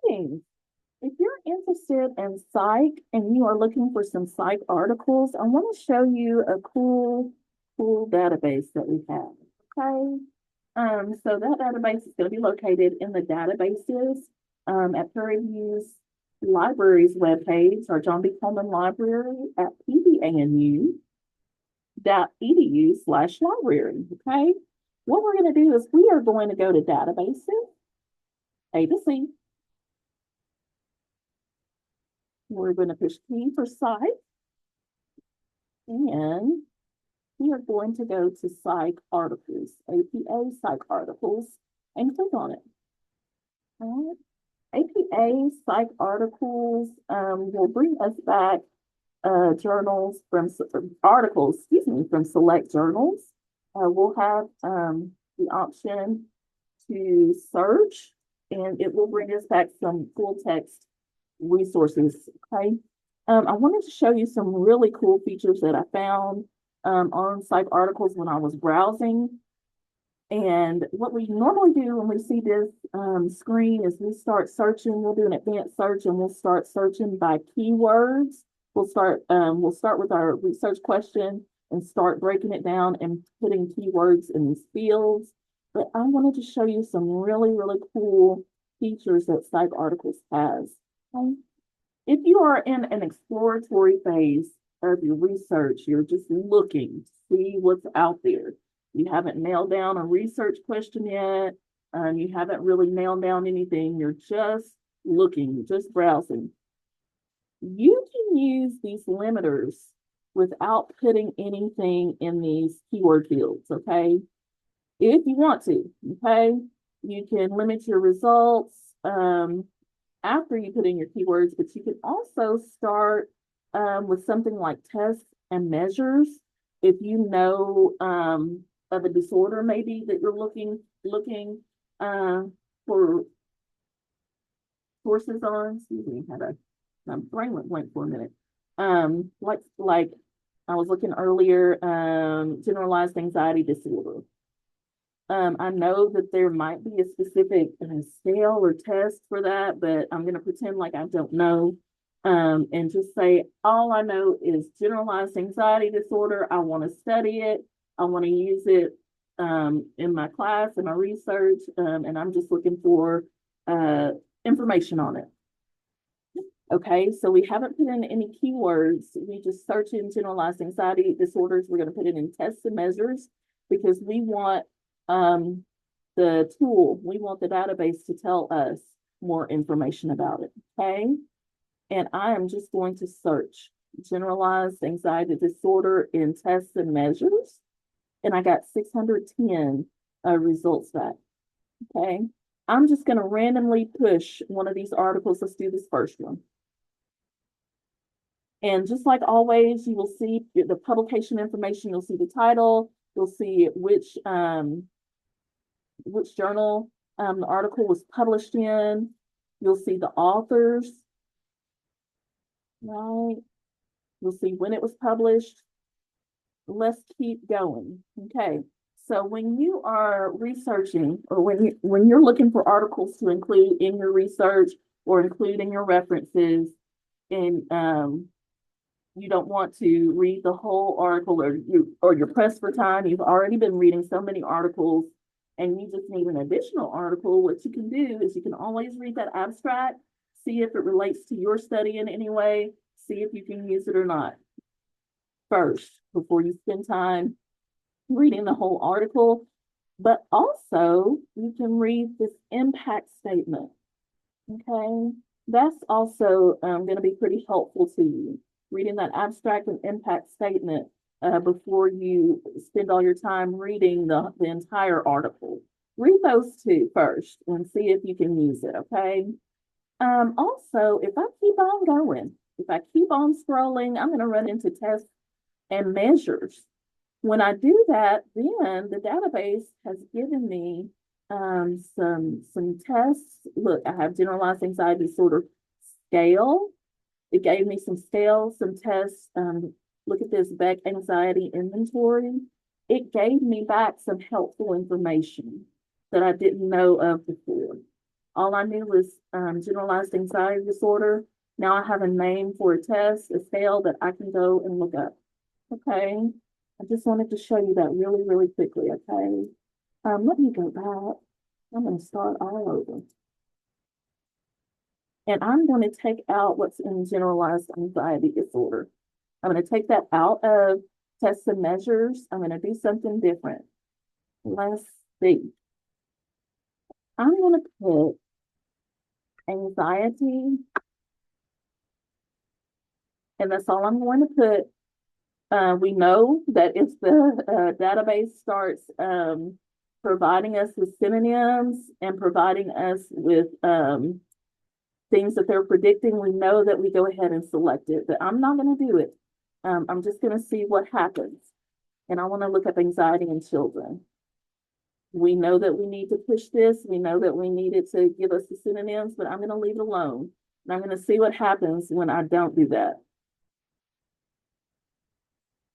Greetings. If you're interested in psych and you are looking for some psych articles, I want to show you a cool database that we have. Okay. So that database is going to be located in the databases at Prairie View's library's webpage, our John B. Coleman Library at pbanu.edu/library. Okay. What we're going to do is we are going to go to databases, A to C. We're going to push P for psych, and we are going to go to psych articles, APA psych articles, and click on it. All right. APA psych articles will bring us back articles, from select journals. We'll have the option to search, and it will bring us back some full text resources. Okay. I wanted to show you some really cool features that I found on PsychArticles when I was browsing. And what we normally do when we see this screen is we start searching. We'll do an advanced search, and we'll start searching by keywords. We'll start with our research question and start breaking it down and putting keywords in these fields. But I wanted to show you some really cool features that PsychArticles has. Okay. If you are in an exploratory phase of your research, you're just looking to see what's out there. You haven't nailed down a research question yet. You haven't really nailed down anything. You're just looking, just browsing. You can use these limiters without putting anything in these keyword fields, okay? If you want to, okay? You can limit your results after you put in your keywords, but you can also start with something like tests and measures. If you know of a disorder maybe that you're looking for sources on. Excuse me, my brain went blank for a minute. Like I was looking earlier, generalized anxiety disorder. I know that there might be a specific scale or test for that, but I'm going to pretend like I don't know and just say, all I know is generalized anxiety disorder. I want to study it. I want to use it in my class, in my research, and I'm just looking for information on it. Okay, so we haven't put in any keywords. We just search in generalized anxiety disorders. We're going to put it in tests and measures because we want the tool, we want the database to tell us more information about it. Okay, and I am just going to search generalized anxiety disorder in tests and measures, and I got 610 results back. Okay, I'm just going to randomly push one of these articles. Let's do this first one. And just like always, you will see the publication information. You'll see the title. You'll see which journal the article was published in. You'll see the authors, right? You'll see when it was published. Let's keep going. Okay. So when you are researching, or when you're looking for articles to include in your research or include in your references, and you don't want to read the whole article, or you're pressed for time, you've already been reading so many articles, and you just need an additional article, what you can do is you can always read that abstract, see if it relates to your study in any way, see if you can use it or not first before you spend time reading the whole article. But also you can read this impact statement. Okay, that's also going to be pretty helpful to you, reading that abstract and impact statement before you spend all your time reading the entire article. Read those two first and see if you can use it, okay? Also, if I keep on going, if I keep on scrolling, I'm going to run into tests and measures. When I do that, then the database has given me some tests. Look, I have generalized anxiety disorder scale. It gave me some scales, some tests. Look at this Beck anxiety inventory. It gave me back some helpful information that I didn't know of before. All I knew was generalized anxiety disorder. Now I have a name for a test, a scale that I can go and look up. Okay. I just wanted to show you that really, really quickly. Okay. Let me go back. I'm going to start all over. And I'm going to take out what's in generalized anxiety disorder. I'm going to take that out of tests and measures. I'm going to do something different. Let's see. I'm going to put anxiety, and that's all I'm going to put. We know that if the database starts providing us with synonyms and providing us with things that they're predicting, we know that we go ahead and select it, but I'm not going to do it. I'm just going to see what happens. And I want to look up anxiety in children. We know that we need to push this. We know that we need it to give us the synonyms, but I'm going to leave it alone. And I'm going to see what happens when I don't do that.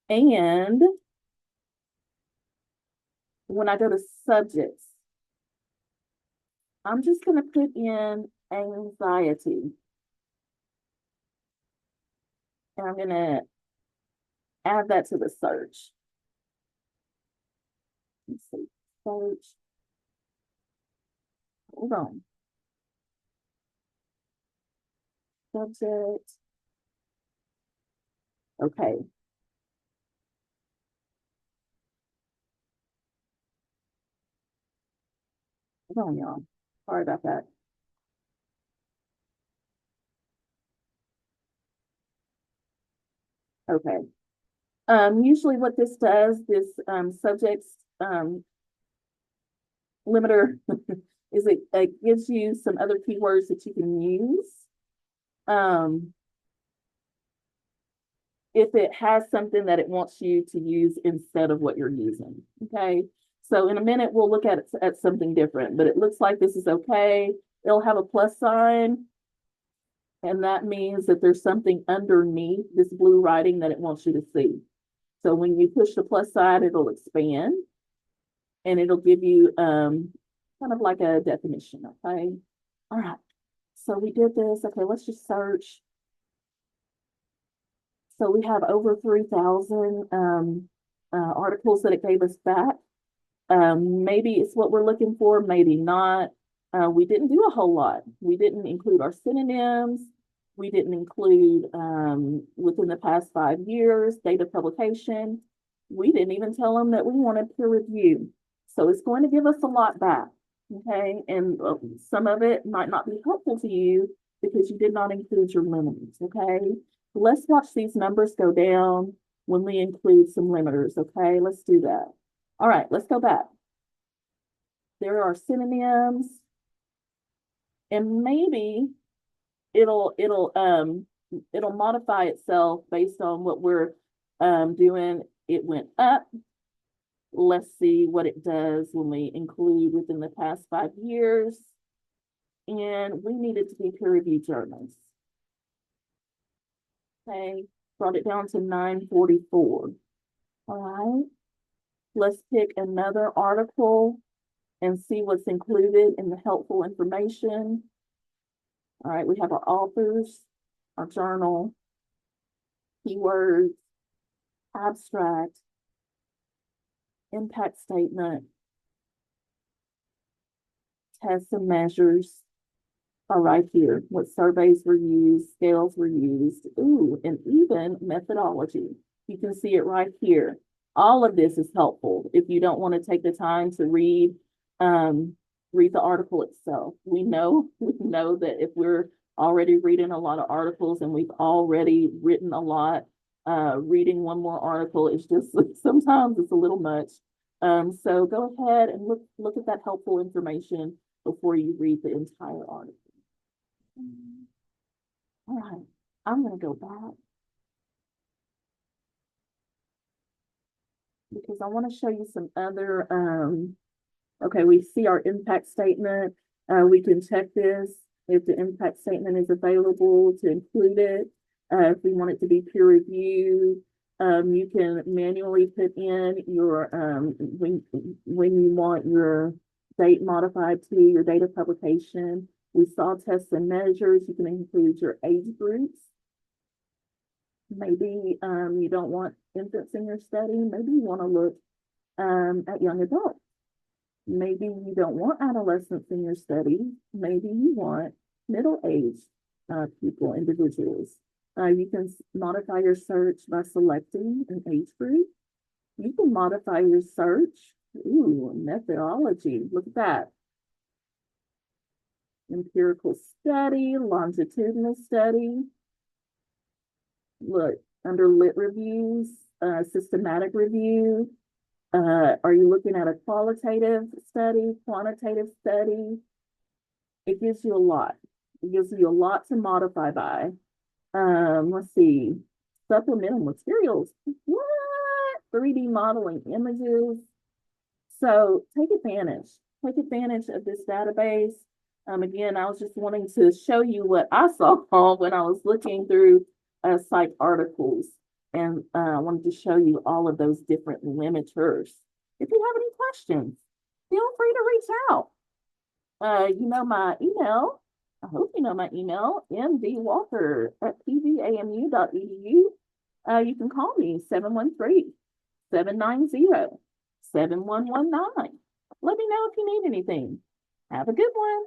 And when I go to subjects, I'm just going to put in anxiety. And I'm going to add that to the search. Let's see, search. Hold on. Subject. Okay. Hold on, y'all. Sorry about that. Okay. Usually what this does, this subjects limiter is it gives you some other keywords that you can use. If it has something that it wants you to use instead of what you're using. Okay. So in a minute, we'll look at something different, but it looks like this is okay. It'll have a plus sign. And that means that there's something underneath this blue writing that it wants you to see. So when you push the plus sign, it'll expand and it'll give you kind of like a definition. Okay. All right. So we did this. Okay. Let's just search. So we have over 3,000 articles that it gave us back. Maybe it's what we're looking for, maybe not. We didn't do a whole lot. We didn't include our synonyms. We didn't include within the past 5 years, date of publication. We didn't even tell them that we wanted peer review. So it's going to give us a lot back. Okay. And some of it might not be helpful to you because you did not include your limits. Okay. Let's watch these numbers go down when we include some limiters. Okay. Let's do that. All right. Let's go back. There are synonyms. And maybe it'll modify itself based on what we're doing. It went up. Let's see what it does when we include within the past 5 years. And we need it to be peer-reviewed journals. Okay, brought it down to 944. All right, let's pick another article and see what's included in the helpful information. All right, we have our authors, our journal, keywords, abstract, impact statement, tests and measures are right here. What surveys were used, scales were used, ooh, and even methodology. You can see it right here. All of this is helpful if you don't want to take the time to read the article itself. We know that if we're already reading a lot of articles and we've already written a lot, reading one more article is just sometimes it's a little much. So go ahead and look at that helpful information before you read the entire article. All right, I'm going to go back because I want to show you some other, okay, we see our impact statement. We can check this if the impact statement is available to include it. If we want it to be peer reviewed, you can manually put in your, when you want your date modified to your date of publication. We saw tests and measures. You can include your age groups. Maybe you don't want infants in your study. Maybe you want to look at young adults. Maybe you don't want adolescents in your study. Maybe you want middle-aged people, individuals. You can modify your search by selecting an age group. You can modify your search. Ooh, methodology. Look at that. Empirical study, longitudinal study. Look, under lit reviews, systematic review. Are you looking at a qualitative study, quantitative study? It gives you a lot. It gives you a lot to modify by. Let's see. Supplemental materials. What? 3D modeling images. So take advantage. Take advantage of this database. Again, I was just wanting to show you what I saw when I was looking through PsychArticles, and I wanted to show you all of those different limiters. If you have any questions, feel free to reach out. You know my email. I hope you know my email, mdwalker@pvamu.edu. You can call me 713-790-7119. Let me know if you need anything. Have a good one.